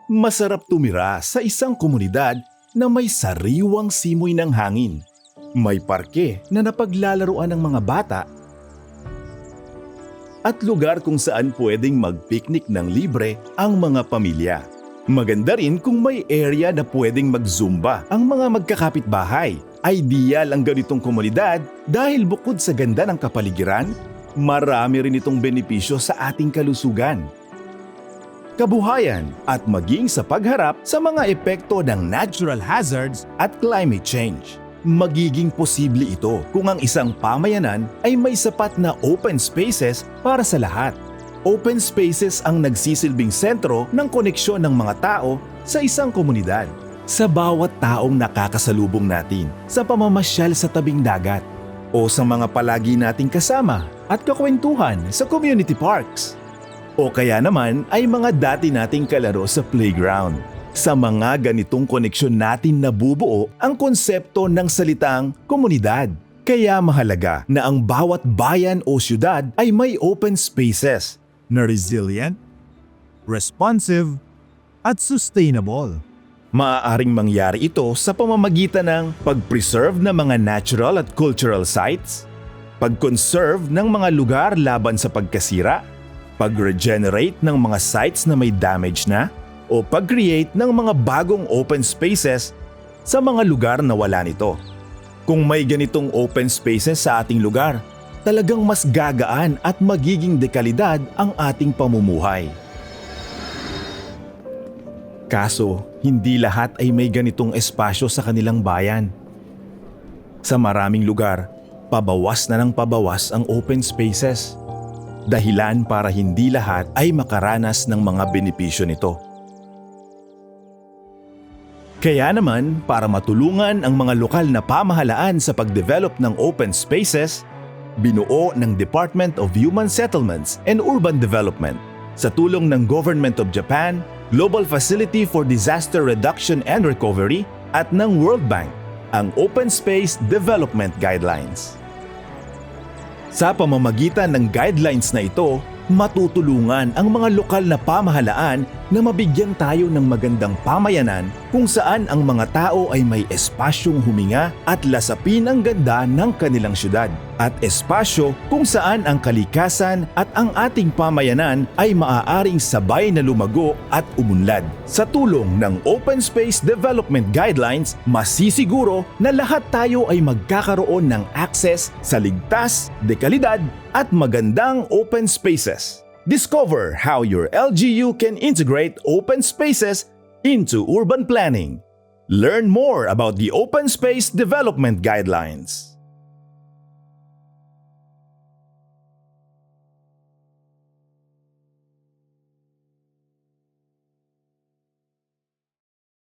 Masarap tumira sa isang komunidad na may sariwang simoy ng hangin. May parke na napaglalaruan ng mga bata at lugar kung saan pwedeng mag-picnic ng libre ang mga pamilya. Maganda rin kung may area na pwedeng mag-zumba ang mga magkakapitbahay. Ideal ang ganitong komunidad dahil bukod sa ganda ng kapaligiran, marami rin itong benepisyo sa ating kalusugan, kabuhayan at maging sa pagharap sa mga epekto ng natural hazards at climate change. Magiging posible ito kung ang isang pamayanan ay may sapat na open spaces para sa lahat. Open spaces ang nagsisilbing sentro ng koneksyon ng mga tao sa isang komunidad. Sa bawat taong nakakasalubong natin sa pamamasyal sa tabing dagat o sa mga palagi nating kasama at kakwentuhan sa community parks. O kaya naman ay mga dati nating kalaro sa playground. Sa mga ganitong koneksyon natin nabubuo ang konsepto ng salitang komunidad. Kaya mahalaga na ang bawat bayan o syudad ay may open spaces na resilient, responsive, at sustainable. Maaaring mangyari ito sa pamamagitan ng pag-preserve ng mga natural at cultural sites, pag-conserve ng mga lugar laban sa pagkasira, pag-regenerate ng mga sites na may damage na, o pag-create ng mga bagong open spaces sa mga lugar na wala nito. Kung may ganitong open spaces sa ating lugar, talagang mas gagaan at magiging dekalidad ang ating pamumuhay. Kaso, hindi lahat ay may ganitong espasyo sa kanilang bayan. Sa maraming lugar, pabawas na ng pabawas ang open spaces. Dahilan para hindi lahat ay makaranas ng mga benepisyo nito. Kaya naman, para matulungan ang mga lokal na pamahalaan sa pag-develop ng open spaces, binuo ng Department of Human Settlements and Urban Development sa tulong ng Government of Japan, Global Facility for Disaster Reduction and Recovery at ng World Bank ang Open Space Development Guidelines. Sa pamamagitan ng guidelines na ito, matutulungan ang mga lokal na pamahalaan na mabigyan tayo ng magandang pamayanan kung saan ang mga tao ay may espasyong huminga at lasapin ang ganda ng kanilang syudad, at espasyo kung saan ang kalikasan at ang ating pamayanan ay maaaring sabay na lumago at umunlad. Sa tulong ng Open Space Development Guidelines, masisiguro na lahat tayo ay magkakaroon ng access sa ligtas, dekalidad at magandang open spaces. Discover how your LGU can integrate open spaces into urban planning. Learn more about the Open Space Development Guidelines.